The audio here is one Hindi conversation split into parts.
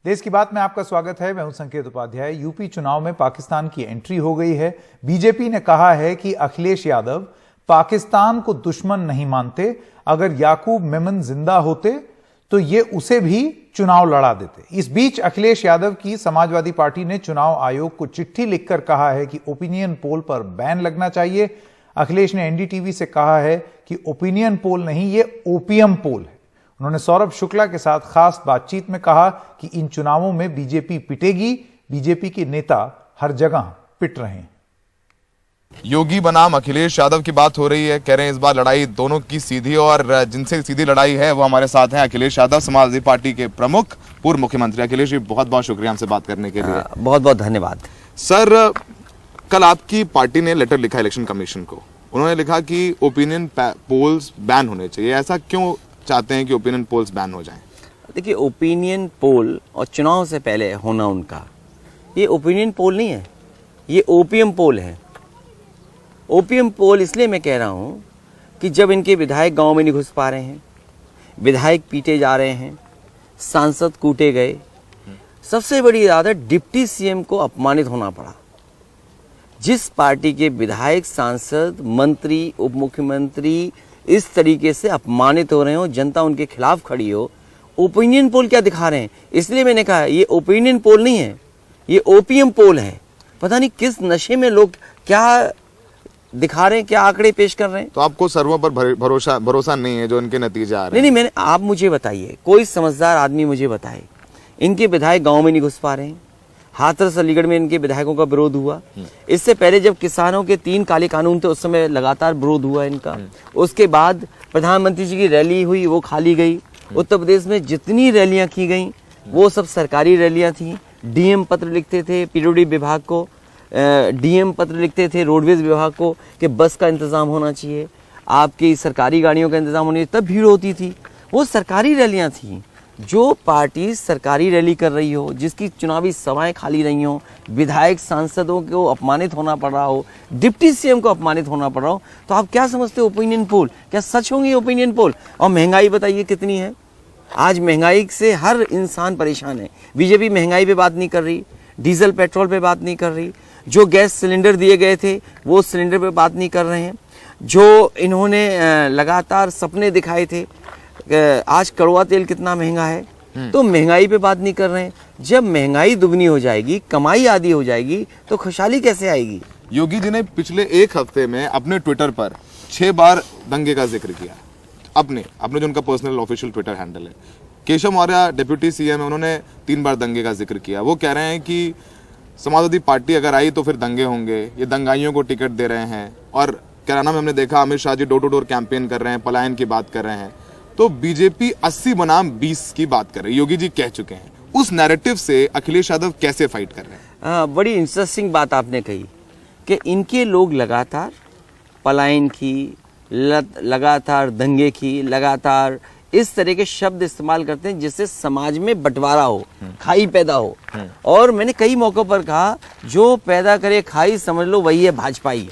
देश की बात में आपका स्वागत है। मैं हूं संकेत उपाध्याय। यूपी चुनाव में पाकिस्तान की एंट्री हो गई है। बीजेपी ने कहा है कि अखिलेश यादव पाकिस्तान को दुश्मन नहीं मानते। अगर याकूब मेमन जिंदा होते तो ये उसे भी चुनाव लड़ा देते। इस बीच अखिलेश यादव की समाजवादी पार्टी ने चुनाव आयोग को चिट्ठी लिखकर कहा है कि ओपिनियन पोल पर बैन लगना चाहिए। अखिलेश ने एनडीटीवी से कहा है कि ओपिनियन पोल नहीं, ये ओपीएम पोल है। उन्होंने सौरभ शुक्ला के साथ खास बातचीत में कहा कि इन चुनावों में बीजेपी पिटेगी। बीजेपी के नेता हर जगह पिट रहे हैं। योगी बनाम अखिलेश यादव की बात हो रही है। कह रहे हैं इस बार लड़ाई दोनों की सीधी, और जिनसे सीधी लड़ाई है वो हमारे साथ हैं अखिलेश यादव, समाजवादी पार्टी के प्रमुख, पूर्व मुख्यमंत्री। अखिलेश जी, बहुत बहुत शुक्रिया हमसे बात करने के लिए। बहुत बहुत धन्यवाद सर। कल आपकी पार्टी ने लेटर लिखा इलेक्शन कमीशन को। उन्होंने लिखा कि ओपिनियन पोल्स बैन होने चाहिए। ऐसा क्यों चाहते हैं कि ओपिनियन पोल्स बैन हो जाएं? देखिए, ओपिनियन पोल और चुनाव से पहले होना उनका, ये ओपिनियन पोल नहीं है, ये ओपीएम पोल है। ओपीएम पोल इसलिए मैं कह रहा हूं कि जब इनके विधायक गांव में नहीं घुस पा रहे हैं, विधायक पीटे जा रहे हैं, सांसद कूटे गए, सबसे बड़ी आदत डिप्टी सीएम को अपमानित होना पड़ा। जिस पार्टी के विधायक, सांसद, मंत्री, उप मुख्यमंत्री इस तरीके से अपमानित हो रहे हो, जनता उनके खिलाफ खड़ी हो, ओपिनियन पोल क्या दिखा रहे हैं? इसलिए मैंने कहा ये ओपिनियन पोल नहीं है, ये ओपीएम पोल है। पता नहीं किस नशे में लोग क्या दिखा रहे हैं, क्या आंकड़े पेश कर रहे हैं। तो आपको सर्वों पर भरोसा नहीं है जो इनके नतीजे आ रहे हैं? नहीं, मैंने, आप मुझे बताइए, कोई समझदार आदमी मुझे बताए, इनके विधायक गांव में नहीं घुस पा रहे हैं। हाथरस अलीगढ़ में इनके विधायकों का विरोध हुआ। इससे पहले जब किसानों के 3 काले कानून थे, उस समय लगातार विरोध हुआ इनका। उसके बाद प्रधानमंत्री जी की रैली हुई, वो खाली गई। उत्तर प्रदेश में जितनी रैलियां की गई वो सब सरकारी रैलियां थी। डीएम पत्र लिखते थे पीडब्ल्यूडी विभाग को, डीएम पत्र लिखते थे रोडवेज विभाग को कि बस का इंतजाम होना चाहिए, आपकी सरकारी गाड़ियों का इंतजाम होना चाहिए, तब भीड़ होती थी। वो सरकारी रैलियां थी। जो पार्टी सरकारी रैली कर रही हो, जिसकी चुनावी सभाएं खाली रही हो, विधायक सांसदों को अपमानित होना पड़ रहा हो, डिप्टी सीएम को अपमानित होना पड़ रहा हो, तो आप क्या समझते हो ओपिनियन पोल? क्या सच होंगे ओपिनियन पोल? और महंगाई बताइए कितनी है। आज महंगाई से हर इंसान परेशान है। बीजेपी महंगाई पे बात नहीं कर रही, डीजल पेट्रोल पे बात नहीं कर रही, जो गैस सिलेंडर दिए गए थे वो सिलेंडर पे बात नहीं कर रहे हैं, जो इन्होंने लगातार सपने दिखाए थे, आज कड़वा तेल कितना महंगा है, तो महंगाई पे बात नहीं कर रहे हैं। जब महंगाई दुगनी हो जाएगी, कमाई आधी हो जाएगी, तो खुशहाली कैसे आएगी? योगी जी ने पिछले 1 हफ्ते में अपने ट्विटर पर 6 बार दंगे का जिक्र किया। अपने जो उनका पर्सनल ऑफिशियल ट्विटर हैंडल है। केशव मौर्य डिप्टी सीएम है, उन्होंने 3 बार दंगे का जिक्र किया। वो कह रहे हैं कि समाजवादी पार्टी अगर आई तो फिर दंगे होंगे, ये दंगाइयों को टिकट दे रहे हैं। और कैराना में हमने देखा Amit Shah ji door to door campaign कर रहे हैं, पलायन की बात कर रहे हैं। तो बीजेपी 80 बनाम 20 की बात कर रही है, योगी जी कह चुके हैं। उस नैरेटिव से अखिलेश यादव कैसे फाइट कर रहे हैं? बड़ी इंटरेस्टिंग बात आपने कही कि इनके लोग लगातार पलायन की, लगातार दंगे की, लगातार इस तरह के शब्द इस्तेमाल करते हैं जिससे समाज में बंटवारा हो, खाई पैदा हो। और मैंने कई मौकों पर कहा, जो पैदा करे खाई समझ लो वही है भाजपाई।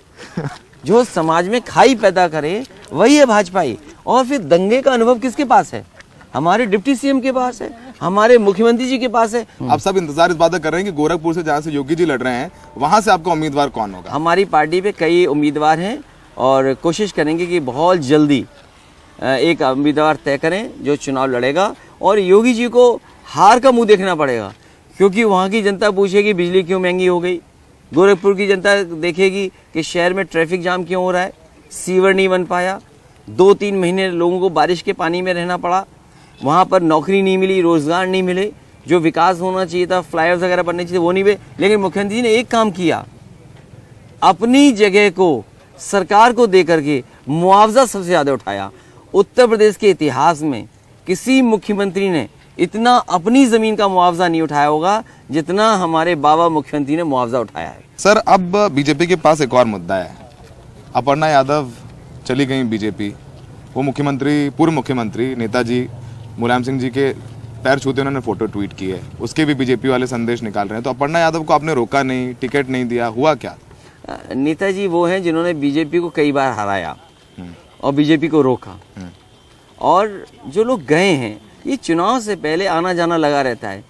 जो समाज में खाई पैदा करे वही है भाजपाई। और फिर दंगे का अनुभव किसके पास है? हमारे डिप्टी सीएम के पास है, हमारे मुख्यमंत्री जी के पास है। आप सब इंतजार इस बात कर रहे हैं कि गोरखपुर से जहां से योगी जी लड़ रहे हैं, वहां से आपका उम्मीदवार कौन होगा? हमारी पार्टी पे कई उम्मीदवार हैं और कोशिश करेंगे कि बहुत जल्दी एक उम्मीदवार तय करें जो चुनाव लड़ेगा। और योगी जी को हार का मुंह देखना पड़ेगा, क्योंकि वहाँ की जनता पूछेगी बिजली क्यों महंगी हो गई, गोरखपुर की जनता देखेगी कि शहर में ट्रैफिक जाम क्यों हो रहा है, सीवर नहीं बन पाया, 2-3 महीने लोगों को बारिश के पानी में रहना पड़ा, वहाँ पर नौकरी नहीं मिली, रोजगार नहीं मिले, जो विकास होना चाहिए था, फ्लाईओवर वगैरह बनने चाहिए वो नहीं हुए। लेकिन मुख्यमंत्री जी ने एक काम किया, अपनी जगह को सरकार को दे करके मुआवजा सबसे ज्यादा उठाया। उत्तर प्रदेश के इतिहास में किसी मुख्यमंत्री ने इतना अपनी जमीन का मुआवजा नहीं उठाया होगा जितना हमारे बाबा मुख्यमंत्री ने मुआवजा उठाया है। सर, अब बीजेपी के पास एक और मुद्दा है। अपर्णा यादव चली गई बीजेपी, वो मुख्यमंत्री, पूर्व मुख्यमंत्री नेताजी मुलायम सिंह जी के पैर छूते उन्होंने फोटो ट्वीट की है, उसके भी बीजेपी वाले संदेश निकाल रहे हैं। तो अपर्णा यादव को आपने रोका नहीं, टिकट नहीं दिया, हुआ क्या? नेताजी वो हैं जिन्होंने बीजेपी को कई बार हराया और बीजेपी को रोका। और जो लोग गए हैं, ये चुनाव से पहले आना जाना लगा रहता है।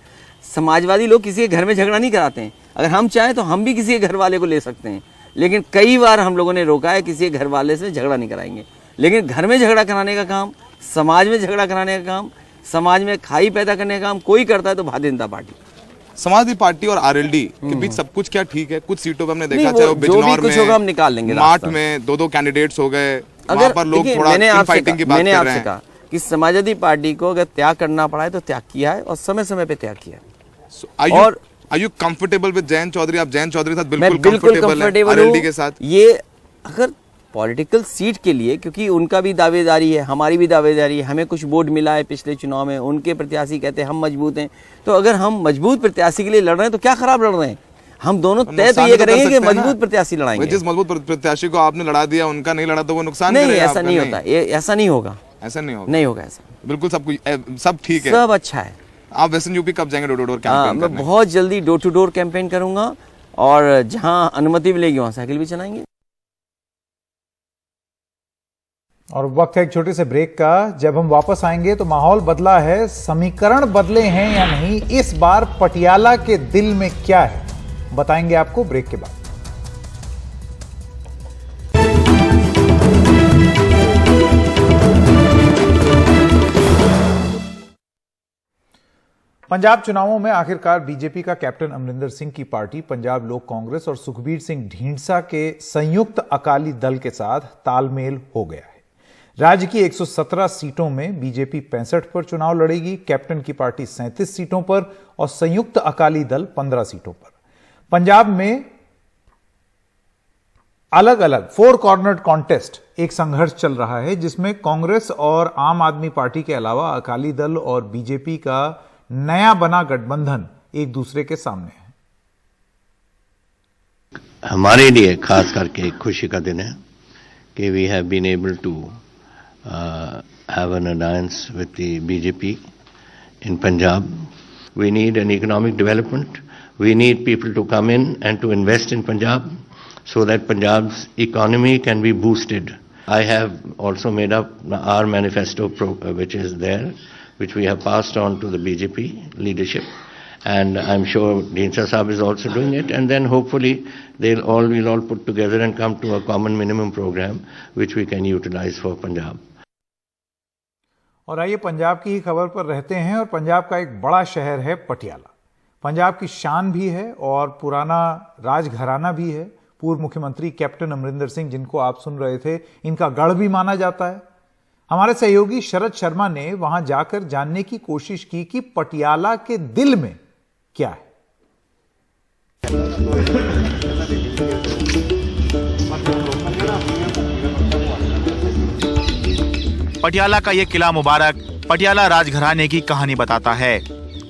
समाजवादी लोग किसी के घर में झगड़ा नहीं कराते हैं। अगर हम चाहें तो हम भी किसी के घर वाले को ले सकते हैं, लेकिन कई बार हम लोगों ने रोका है किसी के घर वाले से झगड़ा नहीं कराएंगे। लेकिन घर में झगड़ा कराने का काम, समाज में झगड़ा कराने का काम, समाज में खाई पैदा करने का काम कोई करता है तो भारतीय जनता पार्टी। समाजवादी पार्टी और आरएलडी के बीच सब कुछ क्या ठीक है? कुछ सीटों पे हमने देखा, नहीं, चाहे वो वो जो भी बिजनौर कुछ होगा हम में, निकाल लेंगे मार्ट रास्ता। में 2-2 कैंडिडेट्स हो गए, वहां अगर पर लोग देखिए, थोड़ा इनफाइटिंग की बात मैंने कर आपसे रहे हैं। कहा कि समाजवादी पार्टी को अगर त्याग करना पड़ा है तो त्याग किया है और समय समय पे त्याग किया है। और Are you comfortable with Jayant Chaudhary? आप जयंत चौधरी के साथ मैं बिल्कुल बिल्कुल कंफर्टेबल हैं कंफर्टेबल आरएलडी हूँ के साथ? ये अगर पॉलिटिकल सीट के लिए, क्योंकि उनका भी दावेदारी है, हमारी भी दावेदारी है, हमें कुछ वोट मिला है पिछले चुनाव में, उनके प्रत्याशी कहते हैं हम मजबूत हैं, तो अगर हम मजबूत प्रत्याशी के लिए लड़ रहे हैं तो क्या खराब लड़ रहे हैं? हम दोनों तय तो ये करेंगे कि मजबूत प्रत्याशी लड़ाएंगे। जिस मजबूत प्रत्याशी को आपने लड़ा दिया, उनका नहीं लड़ा तो वो नुकसान नहीं, करेगा ऐसा नहीं होता, ऐसा नहीं होगा, ऐसा नहीं होगा, नहीं होगा ऐसा। बिल्कुल सब ठीक है, सब अच्छा है। आप वेस्टर्न यूपी कब जाएंगे डोर टू डोर कैंपेन मैं करने? बहुत जल्दी डोर टू डोर कैंपेन करूंगा और जहां अनुमति मिलेगी वहां साइकिल भी चलाएंगे। और वक्त है एक छोटे से ब्रेक का। जब हम वापस आएंगे तो माहौल बदला है, समीकरण बदले हैं या नहीं, इस बार पटियाला के दिल में क्या है, बताएंगे आपको ब्रेक के बाद। पंजाब चुनावों में आखिरकार बीजेपी का कैप्टन अमरिंदर सिंह की पार्टी पंजाब लोक कांग्रेस और सुखबीर सिंह ढींढसा के संयुक्त अकाली दल के साथ तालमेल हो गया है। राज्य की 117 सीटों में बीजेपी 65 पर चुनाव लड़ेगी, कैप्टन की पार्टी 37 सीटों पर और संयुक्त अकाली दल 15 सीटों पर। पंजाब में अलग अलग 4 कॉर्नर कॉन्टेस्ट एक संघर्ष चल रहा है, जिसमें कांग्रेस और आम आदमी पार्टी के अलावा अकाली दल और बीजेपी का नया बना गठबंधन एक दूसरे के सामने है। हमारे लिए खास करके एक खुशी का दिन है कि we have been able to have an alliance with the BJP in Punjab. We need an economic development, we need people to come in and to invest in Punjab so that Punjab's economy can be boosted. I have also made up our manifesto which is there, which we have passed on to the BJP leadership, and I'm sure Dhindsa Sahab is also doing it, and then hopefully we'll all put together and come to a common minimum program which we can utilize for Punjab. और आइए पंजाब की ही खबर पर रहते हैं, और पंजाब का एक बड़ा शहर है पटियाला। पंजाब की शान भी है और पुराना राजघराना भी है। पूर्व मुख्यमंत्री कैप्टन अमरिंदर सिंह, जिनको आप सुन रहे थे, इनका गढ़ भी माना जाता है। हमारे सहयोगी शरद शर्मा ने वहां जाकर जानने की कोशिश की कि पटियाला के दिल में क्या है। पटियाला का ये किला मुबारक पटियाला राजघराने की कहानी बताता है।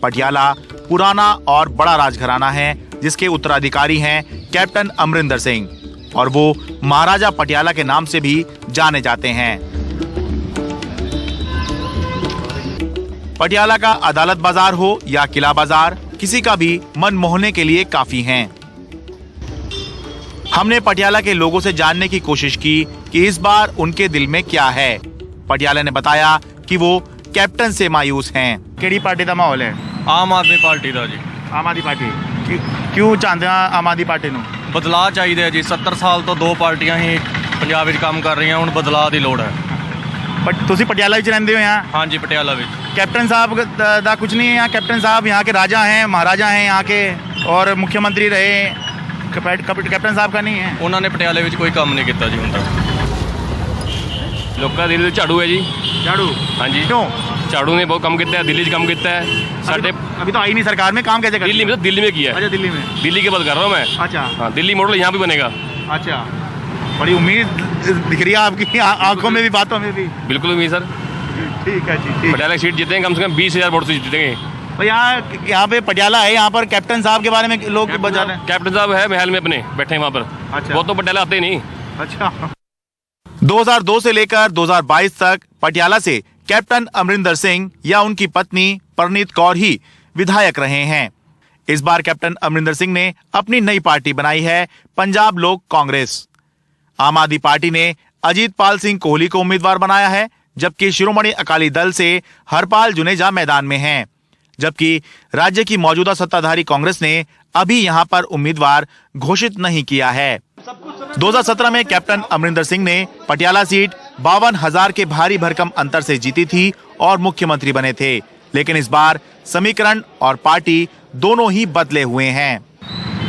पटियाला पुराना और बड़ा राजघराना है, जिसके उत्तराधिकारी हैं कैप्टन अमरिंदर सिंह, और वो महाराजा पटियाला के नाम से भी जाने जाते हैं। पटियाला का अदालत बाजार हो या किला बाजार, किसी का भी मन मोहने के लिए काफी हैं। हमने पटियाला के लोगों से जानने की कोशिश की कि इस बार उनके दिल में क्या है। पटियाला ने बताया कि वो कैप्टन से मायूस हैं। ਕਿਹੜੀ ਪਾਰਟੀ ਦਾ ਮਾਹੌਲ ਹੈ? ਆਮ ਆਦਮੀ ਪਾਰਟੀ ਦਾ ਜੀ। ਆਮ ਆਦਮੀ ਪਾਰਟੀ ਕਿਉਂ ਚਾਹੁੰਦੇ ਆ ਆਮ ਆਦਮੀ ਪਾਰਟੀ ਨੂੰ? ਬਦਲਾਅ ਚਾਹੀਦਾ ਜੀ। 70 ਸਾਲ ਤੋਂ 2 ਪਾਰਟੀਆਂ ਹੀ ਪੰਜਾਬ ਵਿੱਚ ਕੰਮ ਕਰ ਰਹੀਆਂ, ਹੁਣ ਬਦਲਾਅ ਦੀ ਲੋੜ ਹੈ। ਬਟ ਤੁਸੀਂ ਪਟਿਆਲਾ ਵਿੱਚ ਰਹਿੰਦੇ ਹੋ यहाँ? ਹਾਂਜੀ ਪਟਿਆਲਾ ਵਿੱਚ। कैप्टन साहब ਦਾ कुछ नहीं है यहाँ? कैप्टन साहब यहाँ के राजा हैं, महाराजा हैं यहाँ के, और मुख्यमंत्री रहे। कैप्टन साहब का नहीं है? ਉਹਨਾਂ ਨੇ ਪਟਿਆਲੇ ਵਿੱਚ ਕੋਈ ਕੰਮ ਨਹੀਂ ਕੀਤਾ ਜੀ ਹੁਣ ਤੱਕ। ਲੋਕਾਂ ਦੇ ਦਿਲ ਝਾੜੂ ਹੈ ਜੀ। झाड़ू? ਹਾਂਜੀ क्यों? झाड़ू ने बहुत कम किया है, दिल्ली 'ਚ काम किया है साढ़े। अभी तो आई नहीं सरकार में, काम कैसे कर? दिल्ली में किया है। अच्छा, दिल्ली में। दिल्ली की बात कर रहा हूँ मैं। अच्छा हाँ, दिल्ली मॉडल यहाँ भी बनेगा। अच्छा, बड़ी उम्मीद दिख रही है आपकी आंखों में भी, बातों में भी। बिल्कुल उम्मीद सर। ठीक है जी, ठीक। पटियाला सीट जीतेंगे कम से कम 20,000 वोट से जीतेंगे। तो यहाँ पे पटियाला है, यहाँ पर कैप्टन साहब के बारे में लोग बता रहे हैं। कैप्टन साहब है महल में अपने बैठे हैं वहाँ पर। अच्छा। वो तो पटियाला आते नहीं। अच्छा। 2002 से लेकर 2022 तक पटियाला से कैप्टन अमरिंदर सिंह या उनकी पत्नी परनीत कौर ही विधायक रहे हैं। इस बार कैप्टन अमरिंदर सिंह ने अपनी नई पार्टी बनाई है, पंजाब लोक कांग्रेस। आम आदमी पार्टी ने अजीत पाल सिंह कोहली को उम्मीदवार बनाया है, जबकि शिरोमणि अकाली दल से हरपाल जुनेजा मैदान में हैं। जबकि राज्य की मौजूदा सत्ताधारी कांग्रेस ने अभी यहां पर उम्मीदवार घोषित नहीं किया है। 2017 में कैप्टन अमरिंदर सिंह ने पटियाला सीट 52,000 के भारी भरकम अंतर से जीती थी और मुख्यमंत्री बने थे, लेकिन इस बार समीकरण और पार्टी दोनों ही बदले हुए हैं।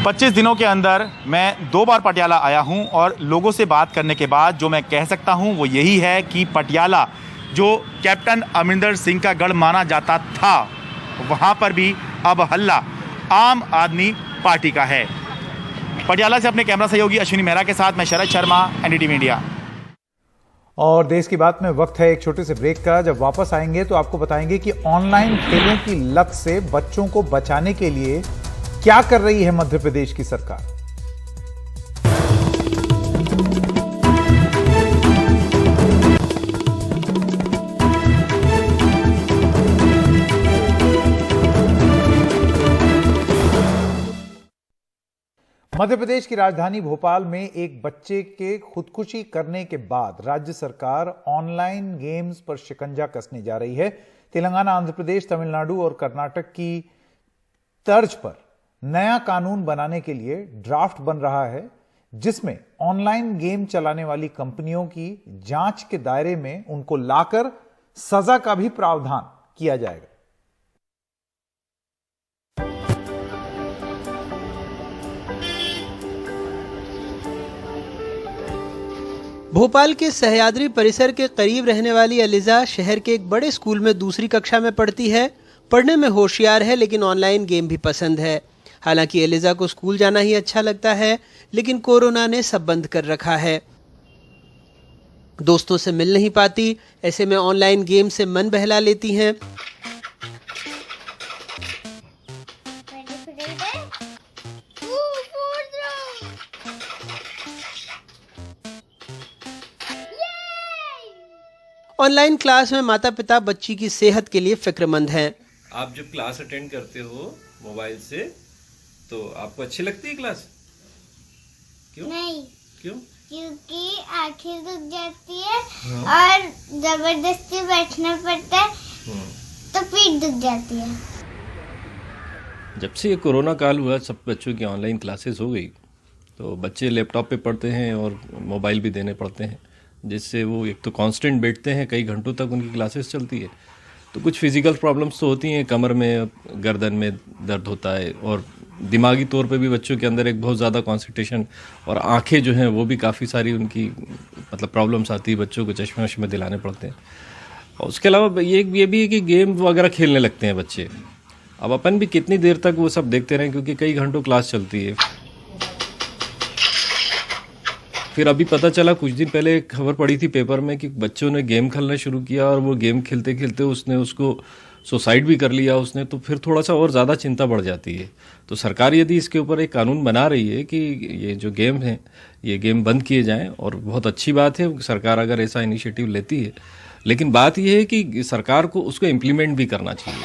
25 दिनों के अंदर मैं 2 बार पटियाला आया हूं और लोगों से बात करने के बाद जो मैं कह सकता हूं वो यही है कि पटियाला जो कैप्टन अमरिंदर सिंह का गढ़ माना जाता था, वहां पर भी अब हल्ला आम आदमी पार्टी का है। पटियाला से अपने कैमरा सहयोगी अश्विनी मेहरा के साथ मैं शरद शर्मा, एनडीटीवी इंडिया। और देश की बात में वक्त है एक छोटे से ब्रेक का। जब वापस आएंगे तो आपको बताएंगे कि ऑनलाइन खेलों की लत से बच्चों को बचाने के लिए क्या कर रही है मध्य प्रदेश की सरकार। मध्य प्रदेश की राजधानी भोपाल में एक बच्चे के खुदकुशी करने के बाद राज्य सरकार ऑनलाइन गेम्स पर शिकंजा कसने जा रही है। तेलंगाना, आंध्र प्रदेश, तमिलनाडु और कर्नाटक की तर्ज पर नया कानून बनाने के लिए ड्राफ्ट बन रहा है, जिसमें ऑनलाइन गेम चलाने वाली कंपनियों की जांच के दायरे में उनको लाकर सजा का भी प्रावधान किया जाएगा। भोपाल के सह्याद्री परिसर के करीब रहने वाली अलीजा शहर के एक बड़े स्कूल में दूसरी कक्षा में पढ़ती है। पढ़ने में होशियार है, लेकिन ऑनलाइन गेम भी पसंद है। हालांकि अलीजा को स्कूल जाना ही अच्छा लगता है, लेकिन कोरोना ने सब बंद कर रखा है। दोस्तों से मिल नहीं पाती, ऐसे में ऑनलाइन गेम से मन बहला लेती हैं। ऑनलाइन क्लास में माता पिता बच्ची की सेहत के लिए फिक्रमंद हैं। आप जब क्लास अटेंड करते हो मोबाइल से तो आपको अच्छी लगती है क्लास? क्यों? नहीं। क्यों? क्योंकि आंखें दुख जाती है और जबरदस्ती बैठना पड़ता है तो पीठ दुख जाती है। जब से ये कोरोना काल हुआ, सब बच्चों की ऑनलाइन क्लासेस हो गई, तो बच्चे लैपटॉप पे पढ़ते हैं और मोबाइल भी देने पड़ते हैं, जिससे वो एक तो कांस्टेंट बैठते हैं, कई घंटों तक उनकी क्लासेस चलती है, तो कुछ फिजिकल प्रॉब्लम्स तो होती हैं, कमर में, गर्दन में दर्द होता है, और दिमागी तौर पे भी बच्चों के अंदर एक बहुत ज़्यादा कंसंट्रेशन, और आंखें जो हैं वो भी काफ़ी सारी उनकी मतलब प्रॉब्लम्स आती है, बच्चों को चश्मे वश्मे दिलाने पड़ते हैं। और उसके अलावा ये भी है कि गेम वगैरह खेलने लगते हैं बच्चे। अब अपन भी कितनी देर तक वो सब देखते रहें, क्योंकि कई घंटों क्लास चलती है। फिर अभी पता चला, कुछ दिन पहले एक खबर पड़ी थी पेपर में कि बच्चों ने गेम खेलना शुरू किया और वो गेम खेलते खेलते उसने उसको सुसाइड भी कर लिया उसने, तो फिर थोड़ा सा और ज़्यादा चिंता बढ़ जाती है। तो सरकार यदि इसके ऊपर एक कानून बना रही है कि ये जो गेम हैं ये गेम बंद किए जाएं, और बहुत अच्छी बात है सरकार अगर ऐसा इनिशिएटिव लेती है, लेकिन बात यह है कि सरकार को उसको इम्प्लीमेंट भी करना चाहिए।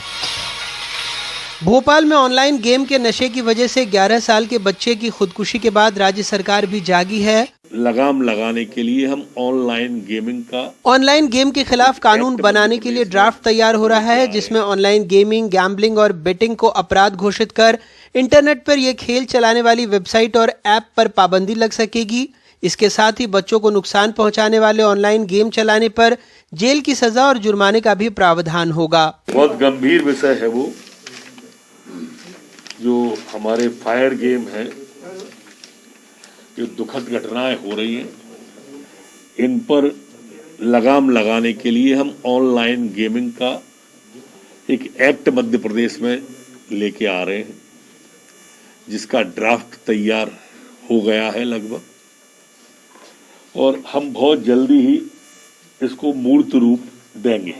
भोपाल में ऑनलाइन गेम के नशे की वजह से 11 साल के बच्चे की खुदकुशी के बाद राज्य सरकार भी जागी है। लगाम लगाने के लिए हम ऑनलाइन गेम के खिलाफ कानून बनाने के लिए ड्राफ्ट तैयार हो रहा है, जिसमें ऑनलाइन गेमिंग, गैम्बलिंग और बेटिंग को अपराध घोषित कर इंटरनेट पर यह खेल चलाने वाली वेबसाइट और ऐप पर पाबंदी लग सकेगी। इसके साथ ही बच्चों को नुकसान पहुंचाने वाले ऑनलाइन गेम चलाने पर जेल की सजा और जुर्माने का भी प्रावधान होगा। बहुत गंभीर विषय है वो, जो हमारे फायर गेम है, जो दुखद घटनाएं हो रही हैं, इन पर लगाम लगाने के लिए हम ऑनलाइन गेमिंग का एक एक्ट मध्य प्रदेश में लेके आ रहे हैं, जिसका ड्राफ्ट तैयार हो गया है लगभग, और हम बहुत जल्दी ही इसको मूर्त रूप देंगे।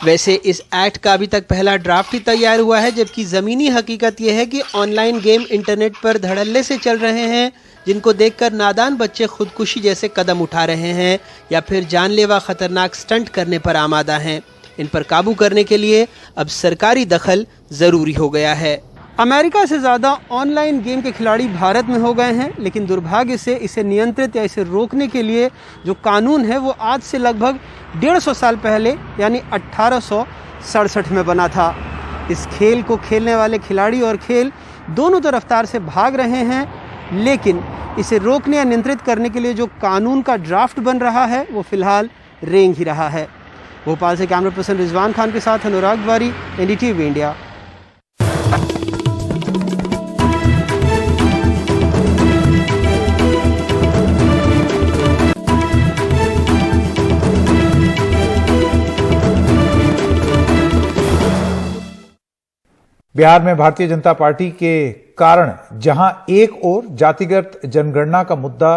वैसे इस एक्ट का अभी तक पहला ड्राफ्ट ही तैयार हुआ है, जबकि जमीनी हकीकत यह है कि ऑनलाइन गेम इंटरनेट पर धड़ल्ले से चल रहे हैं, जिनको देखकर नादान बच्चे खुदकुशी जैसे कदम उठा रहे हैं या फिर जानलेवा खतरनाक स्टंट करने पर आमादा हैं। इन पर काबू करने के लिए अब सरकारी दखल जरूरी हो गया है। अमेरिका से ज़्यादा ऑनलाइन गेम के खिलाड़ी भारत में हो गए हैं, लेकिन दुर्भाग्य से इसे नियंत्रित या इसे रोकने के लिए जो कानून है वो आज से लगभग 150 साल पहले यानी 1800 1967 में बना था। इस खेल को खेलने वाले खिलाड़ी और खेल दोनों तो रफ्तार से भाग रहे हैं, लेकिन इसे रोकने या नियंत्रित करने के लिए जो कानून का ड्राफ्ट बन रहा है वो फिलहाल रेंग ही रहा है। भोपाल से कैमरा पर्सन रिजवान खान के साथ अनुराग द्वारी, NDTV इंडिया। बिहार में भारतीय जनता पार्टी के कारण जहां एक ओर जातिगत जनगणना का मुद्दा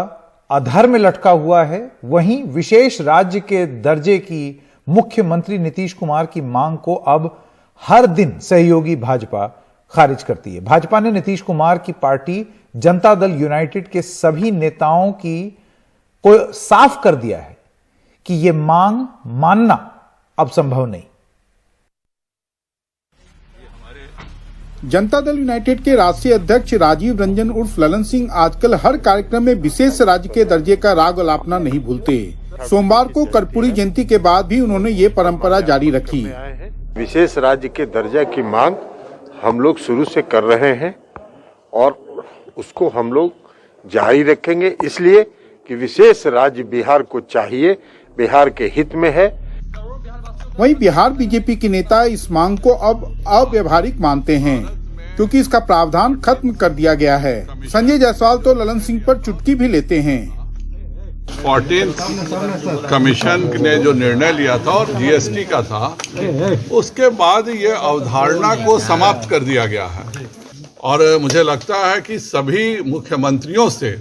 अधर में लटका हुआ है, वहीं विशेष राज्य के दर्जे की मुख्यमंत्री नीतीश कुमार की मांग को अब हर दिन सहयोगी भाजपा खारिज करती है। भाजपा ने नीतीश कुमार की पार्टी जनता दल यूनाइटेड के सभी नेताओं को साफ कर दिया है कि यह मांग मानना अब संभव नहीं। जनता दल यूनाइटेड के राष्ट्रीय अध्यक्ष राजीव रंजन उर्फ ललन सिंह आजकल हर कार्यक्रम में विशेष राज्य के दर्जे का राग अलापना नहीं भूलते। सोमवार को कर्पूरी जयंती के बाद भी उन्होंने ये परंपरा जारी रखी। विशेष राज्य के दर्जा की मांग हम लोग शुरू से कर रहे हैं और उसको हम लोग जारी रखेंगे, इसलिए कि विशेष राज्य बिहार को चाहिए, बिहार के हित में है। वहीं बिहार बीजेपी के नेता इस मांग को अब अव्यवहारिक मानते हैं, क्योंकि इसका प्रावधान खत्म कर दिया गया है। संजय जायसवाल तो ललन सिंह पर चुटकी भी लेते हैं। 14th कमीशन ने जो निर्णय लिया था और GST का था, उसके बाद ये अवधारणा को समाप्त कर दिया गया है और मुझे लगता है कि सभी मुख्यमंत्रियों से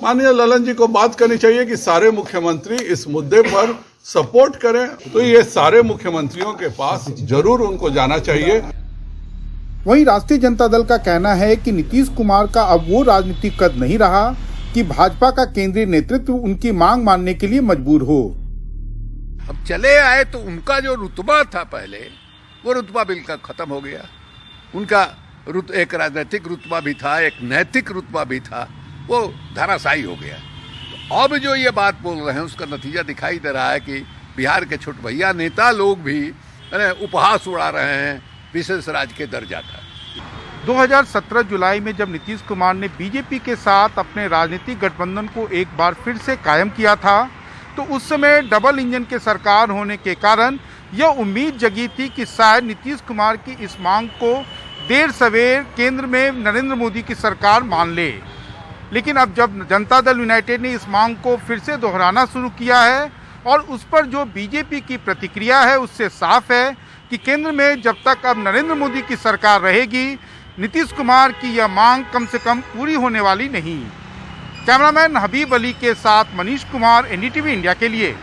माननीय ललन जी को बात करनी चाहिए कि सारे मुख्यमंत्री इस मुद्दे पर सपोर्ट करें, तो ये सारे मुख्यमंत्रियों के पास जरूर उनको जाना चाहिए। वहीं राष्ट्रीय जनता दल का कहना है कि नीतीश कुमार का अब वो राजनीतिक कद नहीं रहा कि भाजपा का केंद्रीय नेतृत्व उनकी मांग मानने के लिए मजबूर हो। अब चले आए तो उनका जो रुतबा था पहले, वो रुतबा बिल्कुल खत्म हो गया। उनका एक राजनीतिक रुतबा भी था, एक नैतिक रुतबा भी था, वो धराशायी हो गया। तो अब जो ये बात बोल रहे हैं उसका नतीजा दिखाई दे रहा है कि बिहार के छोट भैया नेता लोग भी उपहास उड़ा रहे हैं विशेष राज्य के दर्जा का। 2017 जुलाई में जब नीतीश कुमार ने बीजेपी के साथ अपने राजनीतिक गठबंधन को एक बार फिर से कायम किया था, तो उस समय डबल इंजन के सरकार होने के कारण यह उम्मीद जगी थी कि शायद नीतीश कुमार की इस मांग को देर सवेर केंद्र में नरेंद्र मोदी की सरकार मान ले। लेकिन अब जब जनता दल यूनाइटेड ने इस मांग को फिर से दोहराना शुरू किया है और उस पर जो बीजेपी की प्रतिक्रिया है उससे साफ है कि केंद्र में जब तक अब नरेंद्र मोदी की सरकार रहेगी, नीतीश कुमार की यह मांग कम से कम पूरी होने वाली नहीं। कैमरामैन हबीब अली के साथ मनीष कुमार, NDTV इंडिया के लिए